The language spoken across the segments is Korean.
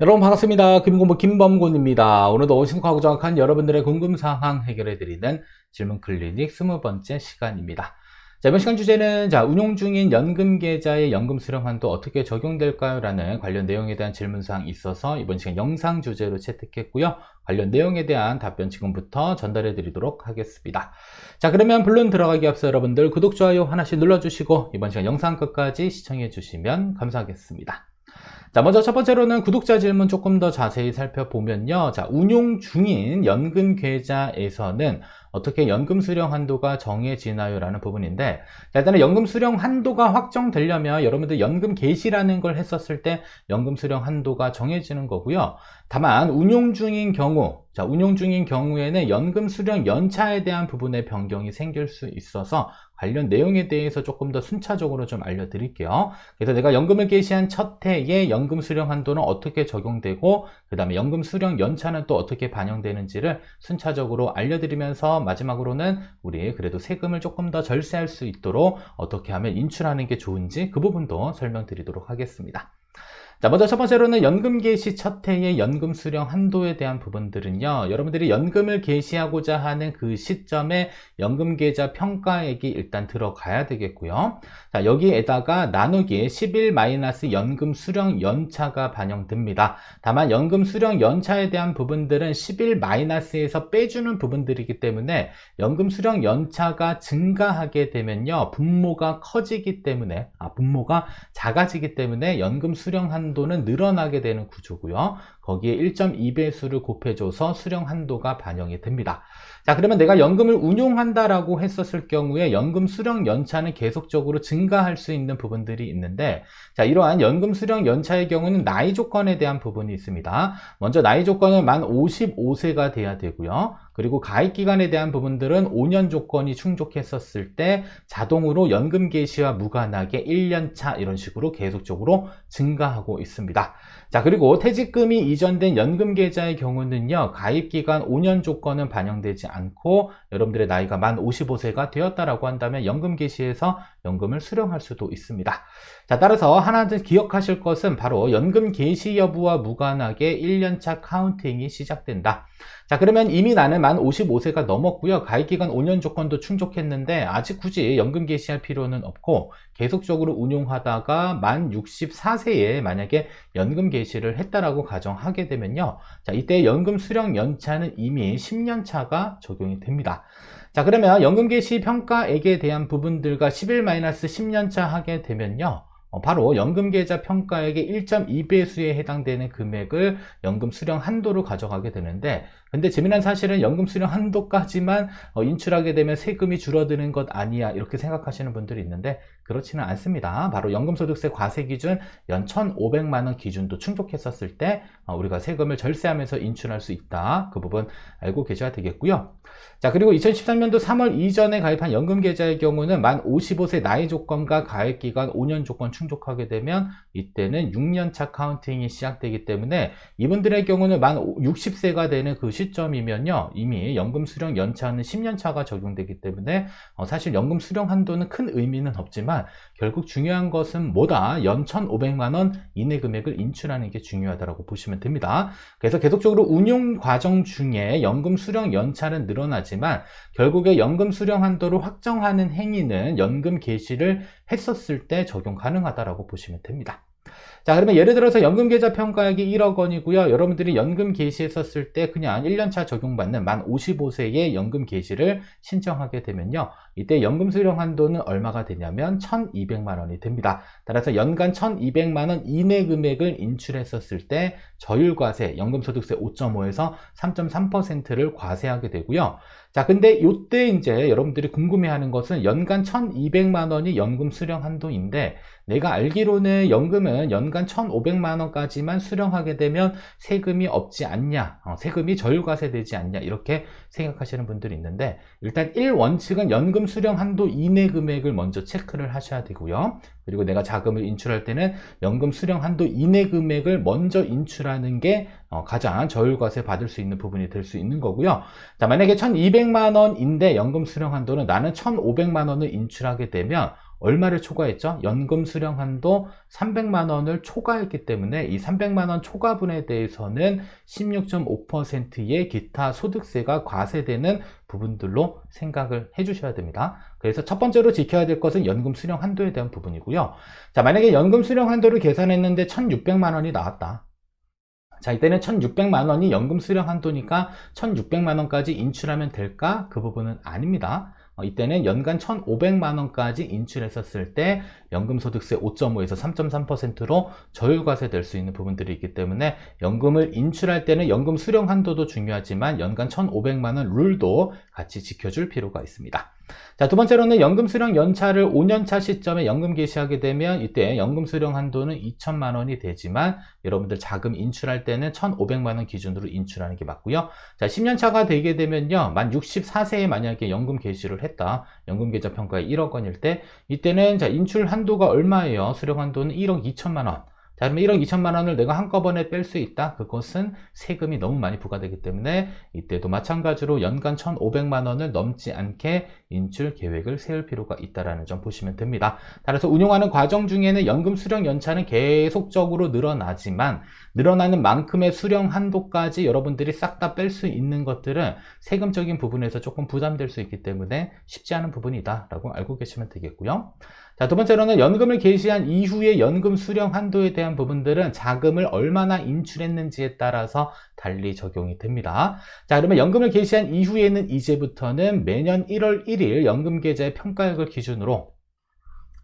여러분 반갑습니다. 금융공부 김범곤입니다. 오늘도 심각하고 정확한 여러분들의 궁금사항 해결해드리는 질문 클리닉 20번째 시간입니다. 자, 이번 시간 주제는 운용 중인 연금계좌의 연금 수령 한도 어떻게 적용될까요? 라는 관련 내용에 대한 질문사항이 있어서 이번 시간 영상 주제로 채택했고요. 관련 내용에 대한 답변 지금부터 전달해 드리도록 하겠습니다. 자, 그러면 본론 들어가기 앞서 여러분들 구독, 좋아요 하나씩 눌러주시고 이번 시간 영상 끝까지 시청해 주시면 감사하겠습니다. 자, 먼저 첫 번째로는 구독자 질문 조금 더 자세히 살펴보면요. 자, 운용 중인 연금 계좌에서는 어떻게 연금 수령 한도가 정해지나요? 라는 부분인데, 자, 일단은 연금 수령 한도가 확정되려면 여러분들 연금 개시라는 걸 했었을 때 연금 수령 한도가 정해지는 거고요. 다만 운용 중인 경우, 자, 운용 중인 경우에는 연금 수령 연차에 대한 부분의 변경이 생길 수 있어서 관련 내용에 대해서 조금 더 순차적으로 좀 알려드릴게요. 그래서 내가 연금을 개시한 첫 해에 연금 수령 한도는 어떻게 적용되고 그 다음에 연금 수령 연차는 또 어떻게 반영되는지를 순차적으로 알려드리면서 마지막으로는 우리 그래도 세금을 조금 더 절세할 수 있도록 어떻게 하면 인출하는 게 좋은지 그 부분도 설명드리도록 하겠습니다. 자, 먼저 첫 번째로는 연금 개시 첫 해의 연금 수령 한도에 대한 부분들은요, 여러분들이 연금을 개시하고자 하는 그 시점에 연금 계좌 평가액이 일단 들어가야 되겠고요. 자, 여기에다가 나누기 11 연금 수령 연차가 반영됩니다. 다만 연금 수령 연차에 대한 부분들은 11 에서 빼주는 부분들이기 때문에 연금 수령 연차가 증가하게 되면요, 분모가 커지기 때문에, 분모가 작아지기 때문에 연금 수령 한도는 늘어나게 되는 구조고요. 거기에 1.2배수를 곱해줘서 수령 한도가 반영이 됩니다. 자, 그러면 내가 연금을 운용한다라고 했었을 경우에 연금 수령 연차는 계속적으로 증가할 수 있는 부분들이 있는데, 자, 이러한 연금 수령 연차의 경우는 나이 조건에 대한 부분이 있습니다. 먼저 나이 조건은 만 55세가 돼야 되고요. 그리고 가입 기간에 대한 부분들은 5년 조건이 충족했었을 때 자동으로 연금 개시와 무관하게 1년 차 이런 식으로 계속적으로 증가하고 있습니다. 자, 그리고 퇴직금이 이전된 연금 계좌의 경우는요, 가입 기간 5년 조건은 반영되지 않고 여러분들의 나이가 만 55세가 되었다라고 한다면 연금 개시에서 연금을 수령할 수도 있습니다. 자, 따라서 하나 더 기억하실 것은 바로 연금 개시 여부와 무관하게 1년차 카운팅이 시작된다. 자, 그러면 이미 나는 만 55세가 넘었고요. 가입기간 5년 조건도 충족했는데 아직 굳이 연금 개시할 필요는 없고 계속적으로 운용하다가 만 64세에 만약에 연금 개시를 했다라고 가정하게 되면요. 자, 이때 연금 수령 연차는 이미 10년 차가 적용이 됩니다. 자, 그러면 연금 개시 평가액에 대한 부분들과 11-10년 차 하게 되면요. 바로 연금 계좌 평가액의 1.2배수에 해당되는 금액을 연금 수령 한도로 가져가게 되는데, 근데 재미난 사실은 연금 수령 한도까지만 인출하게 되면 세금이 줄어드는 것 아니야 이렇게 생각하시는 분들이 있는데 그렇지는 않습니다. 바로 연금소득세 과세 기준 연 1,500만 원 기준도 충족했었을 때 우리가 세금을 절세하면서 인출할 수 있다. 그 부분 알고 계셔야 되겠고요. 자, 그리고 2013년도 3월 이전에 가입한 연금 계좌의 경우는 만 55세 나이 조건과 가입 기간 5년 조건 충족하게 되면 이때는 6년차 카운팅이 시작되기 때문에 이분들의 경우는 만 60세가 되는 그 시점이면요, 이미 연금 수령 연차는 10년 차가 적용되기 때문에 사실 연금 수령 한도는 큰 의미는 없지만 결국 중요한 것은 뭐다? 연 1,500만 원 이내 금액을 인출하는 게 중요하다고 보시면 됩니다. 그래서 계속적으로 운용 과정 중에 연금 수령 연차는 늘어나지만 결국에 연금 수령 한도를 확정하는 행위는 연금 개시를 했었을 때 적용 가능하다고 보시면 됩니다. 자, 그러면 예를 들어서 연금 계좌 평가액이 1억 원이고요. 여러분들이 연금 개시했었을 때 그냥 1년차 적용받는 만 55세의 연금 개시를 신청하게 되면요. 이때 연금 수령 한도는 얼마가 되냐면 1,200만 원이 됩니다. 따라서 연간 1,200만 원 이내 금액을 인출했었을 때 저율과세, 연금소득세 5.5에서 3.3%를 과세하게 되고요. 자, 근데 이때 이제 여러분들이 궁금해하는 것은 연간 1,200만 원이 연금 수령 한도인데 내가 알기로는 연금은 연간 1,500만 원까지만 수령하게 되면 세금이 없지 않냐, 세금이 저율과세 되지 않냐 이렇게 생각하시는 분들이 있는데 일단 1원칙은 연금 수령 한도 이내 금액을 먼저 체크를 하셔야 되고요. 그리고 내가 자금을 인출할 때는 연금 수령 한도 이내 금액을 먼저 인출하는 게 가장 저율과세 받을 수 있는 부분이 될 수 있는 거고요. 자, 만약에 1,200만 원인데 연금 수령 한도는 나는 1,500만 원을 인출하게 되면 얼마를 초과했죠? 연금 수령 한도 300만 원을 초과했기 때문에 이 300만 원 초과분에 대해서는 16.5%의 기타 소득세가 과세되는 부분들로 생각을 해주셔야 됩니다. 그래서 첫 번째로 지켜야 될 것은 연금 수령 한도에 대한 부분이고요. 자, 만약에 연금 수령 한도를 계산했는데 1,600만 원이 나왔다. 자, 이때는 1,600만 원이 연금 수령 한도니까 1,600만 원까지 인출하면 될까? 그 부분은 아닙니다. 이때는 연간 1,500만 원까지 인출했었을 때 연금소득세 5.5에서 3.3%로 저율과세 될 수 있는 부분들이 있기 때문에 연금을 인출할 때는 연금 수령 한도도 중요하지만 연간 1,500만 원 룰도 같이 지켜줄 필요가 있습니다. 자, 두 번째로는 연금 수령 연차를 5년차 시점에 연금 개시하게 되면 이때 연금 수령 한도는 2천만 원이 되지만 여러분들 자금 인출할 때는 1,500만 원 기준으로 인출하는 게 맞고요. 자, 10년차가 되게 되면요. 만 64세에 만약에 연금 개시를 했다. 연금 계좌 평가에 1억 원일 때 이때는 자, 인출 한도가 얼마예요? 수령 한도는 1억 2천만 원. 자, 그러면 1억 2천만 원을 내가 한꺼번에 뺄 수 있다? 그것은 세금이 너무 많이 부과되기 때문에 이때도 마찬가지로 연간 1,500만 원을 넘지 않게 인출 계획을 세울 필요가 있다는 점 보시면 됩니다. 따라서 운용하는 과정 중에는 연금 수령 연차는 계속적으로 늘어나지만 늘어나는 만큼의 수령 한도까지 여러분들이 싹 다 뺄 수 있는 것들은 세금적인 부분에서 조금 부담될 수 있기 때문에 쉽지 않은 부분이다 라고 알고 계시면 되겠고요. 자, 두 번째로는 연금을 개시한 이후의 연금 수령 한도에 대한 부분들은 자금을 얼마나 인출했는지에 따라서 달리 적용이 됩니다. 자, 그러면 연금을 개시한 이후에는 이제부터는 매년 1월 1일 연금 계좌의 평가액을 기준으로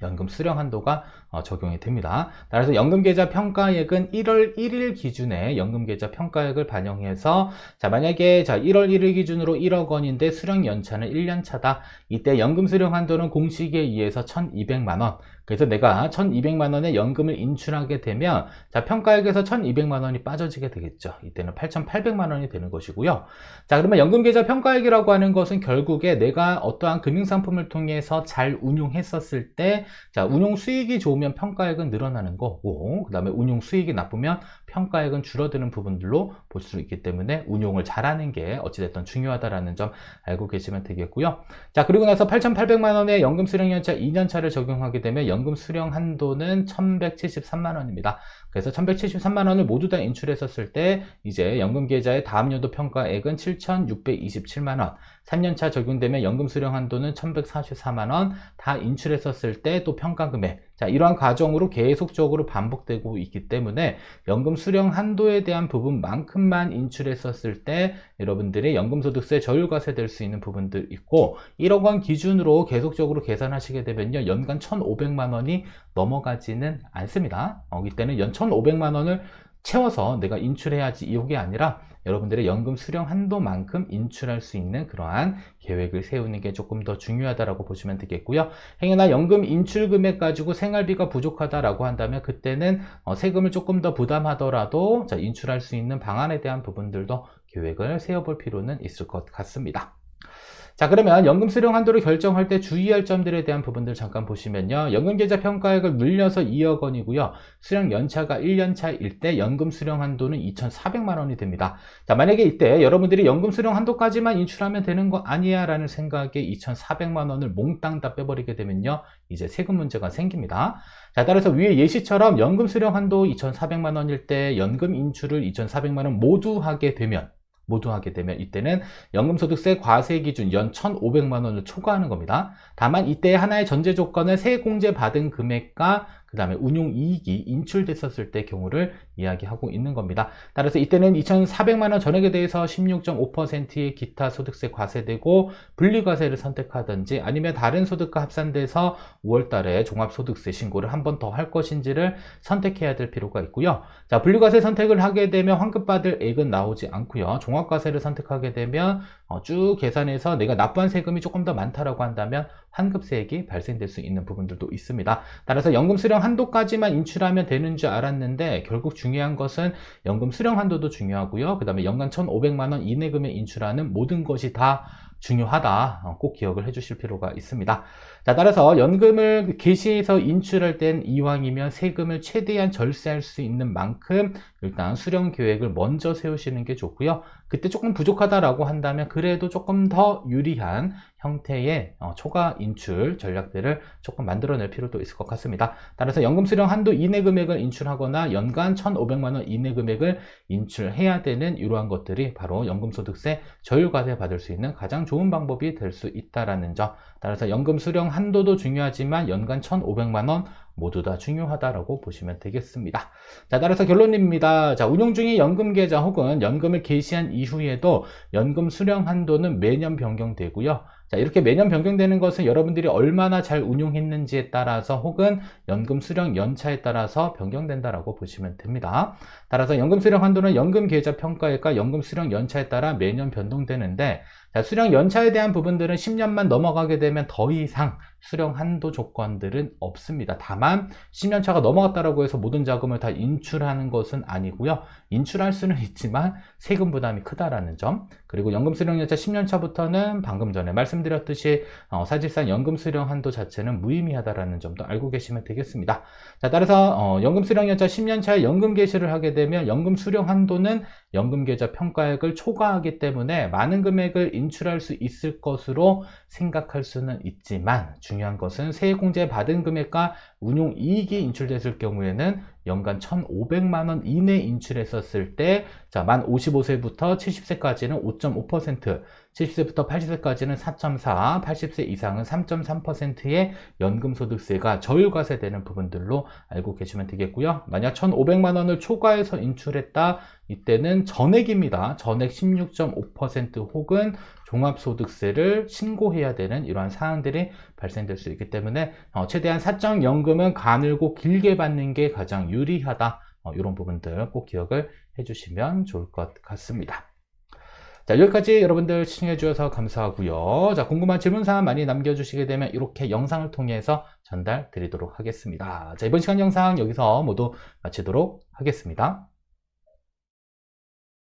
연금 수령 한도가 적용이 됩니다. 따라서 연금 계좌 평가액은 1월 1일 기준에 연금 계좌 평가액을 반영해서 자, 만약에 자, 1월 1일 기준으로 1억 원인데 수령 연차는 1년 차다. 이때 연금 수령 한도는 공식에 의해서 1,200만 원. 그래서 내가 1,200만 원의 연금을 인출하게 되면 자, 평가액에서 1,200만 원이 빠져지게 되겠죠. 이때는 8,800만 원이 되는 것이고요. 자, 그러면 연금 계좌 평가액이라고 하는 것은 결국에 내가 어떠한 금융 상품을 통해서 잘 운용했었을 때 자, 운용 수익이 좋으면 평가액은 늘어나는 거고, 그 다음에 운용 수익이 나쁘면 평가액은 줄어드는 부분들로 볼 수 있기 때문에 운용을 잘하는 게 어찌됐든 중요하다는 점 알고 계시면 되겠고요. 자, 그리고 나서 8,800만 원의 연금 수령 연차 2년차를 적용하게 되면 연금 수령 한도는 1,173만 원입니다. 그래서 1,173만 원을 모두 다 인출했었을 때 이제 연금 계좌의 다음 연도 평가액은 7,627만 원. 3년차 적용되면 연금 수령 한도는 1,144만 원. 다 인출했었을 때 또 평가 금액. 자, 이러한 과정으로 계속적으로 반복되고 있기 때문에 연금 수령 한도에 대한 부분만큼만 인출했었을 때 여러분들의 연금소득세 저율과세 될 수 있는 부분들 있고 1억 원 기준으로 계속적으로 계산하시게 되면요. 연간 1,500만 원이 넘어가지는 않습니다. 이때는 연 1,500만 원을 채워서 내가 인출해야지 이게 아니라 여러분들의 연금 수령 한도만큼 인출할 수 있는 그러한 계획을 세우는 게 조금 더 중요하다고 보시면 되겠고요. 행여나 연금 인출 금액 가지고 생활비가 부족하다라고 한다면 그때는 세금을 조금 더 부담하더라도 자, 인출할 수 있는 방안에 대한 부분들도 계획을 세워볼 필요는 있을 것 같습니다. 자, 그러면 연금 수령 한도를 결정할 때 주의할 점들에 대한 부분들 잠깐 보시면요. 연금 계좌 평가액을 늘려서 2억 원이고요. 수령 연차가 1년 차일 때 연금 수령 한도는 2,400만 원이 됩니다. 자, 만약에 이때 여러분들이 연금 수령 한도까지만 인출하면 되는 거 아니야 라는 생각에 2,400만 원을 몽땅 다 빼버리게 되면요. 이제 세금 문제가 생깁니다. 자, 따라서 위에 예시처럼 연금 수령 한도 2,400만 원일 때 연금 인출을 2,400만 원 모두 하게 되면 이때는 연금소득세 과세 기준 연 1,500만 원을 초과하는 겁니다. 다만 이때 하나의 전제 조건은 세공제 받은 금액과 그 다음에 운용이익이 인출됐었을 때 경우를 이야기하고 있는 겁니다. 따라서 이때는 2,400만 원 전액에 대해서 16.5%의 기타 소득세 과세되고 분리과세를 선택하든지 아니면 다른 소득과 합산돼서 5월 달에 종합소득세 신고를 한 번 더 할 것인지를 선택해야 될 필요가 있고요. 자, 분리과세 선택을 하게 되면 환급받을 액은 나오지 않고요. 종합과세를 선택하게 되면 쭉 계산해서 내가 납부한 세금이 조금 더 많다라고 한다면 환급세액이 발생될 수 있는 부분들도 있습니다. 따라서 연금 수령 한도까지만 인출하면 되는 줄 알았는데 결국 중요한 것은 연금 수령 한도도 중요하고요. 그 다음에 연간 1,500만 원 이내 금액 인출하는 모든 것이 다 중요하다. 꼭 기억을 해주실 필요가 있습니다. 자, 따라서 연금을 개시해서 인출할 땐 이왕이면 세금을 최대한 절세할 수 있는 만큼 일단 수령 계획을 먼저 세우시는 게 좋고요. 그때 조금 부족하다라고 한다면 그래도 조금 더 유리한 형태의 초과 인출 전략들을 조금 만들어낼 필요도 있을 것 같습니다. 따라서 연금 수령 한도 이내 금액을 인출하거나 연간 1,500만 원 이내 금액을 인출해야 되는 이러한 것들이 바로 연금소득세 저율과세 받을 수 있는 가장 좋은 방법이 될 수 있다는 점. 따라서 연금 수령 한도도 중요하지만 연간 1,500만 원 모두 다 중요하다라고 보시면 되겠습니다. 자, 따라서 결론입니다. 자, 운용 중인 연금계좌 혹은 연금을 개시한 이후에도 연금 수령 한도는 매년 변경되고요. 자, 이렇게 매년 변경되는 것은 여러분들이 얼마나 잘 운용했는지에 따라서 혹은 연금 수령 연차에 따라서 변경된다라고 보시면 됩니다. 따라서 연금 수령 한도는 연금 계좌 평가액과 연금 수령 연차에 따라 매년 변동되는데, 자, 수령 연차에 대한 부분들은 10년만 넘어가게 되면 더 이상 수령 한도 조건들은 없습니다. 다만 10년차가 넘어갔다라고 해서 모든 자금을 다 인출하는 것은 아니고요. 인출할 수는 있지만 세금 부담이 크다라는 점. 그리고 연금 수령 연차 10년차부터는 방금 전에 말씀드렸듯이 사실상 연금 수령 한도 자체는 무의미하다라는 점도 알고 계시면 되겠습니다. 자, 따라서 연금 수령 연차 10년차에 연금 개시를 하게 되면 연금 수령 한도는 연금 계좌 평가액을 초과하기 때문에 많은 금액을 인출할 수 있을 것으로 생각할 수는 있지만 중요한 것은 세액공제 받은 금액과 운용 이익이 인출됐을 경우에는 연간 1,500만 원 이내 인출했었을 때, 자, 만 55세부터 70세까지는 5.5%, 70세부터 80세까지는 4.4, 80세 이상은 3.3%의 연금소득세가 저율과세되는 부분들로 알고 계시면 되겠고요. 만약 1,500만 원을 초과해서 인출했다, 이때는 전액입니다. 전액 16.5% 혹은 종합소득세를 신고해야 되는 이러한 사항들이 발생될 수 있기 때문에 최대한 사적연금은 가늘고 길게 받는 게 가장 유리하다. 이런 부분들 꼭 기억을 해주시면 좋을 것 같습니다. 자, 여기까지 여러분들 시청해 주셔서 감사하고요. 자, 궁금한 질문사항 많이 남겨주시게 되면 이렇게 영상을 통해서 전달 드리도록 하겠습니다. 자, 이번 시간 영상 여기서 모두 마치도록 하겠습니다.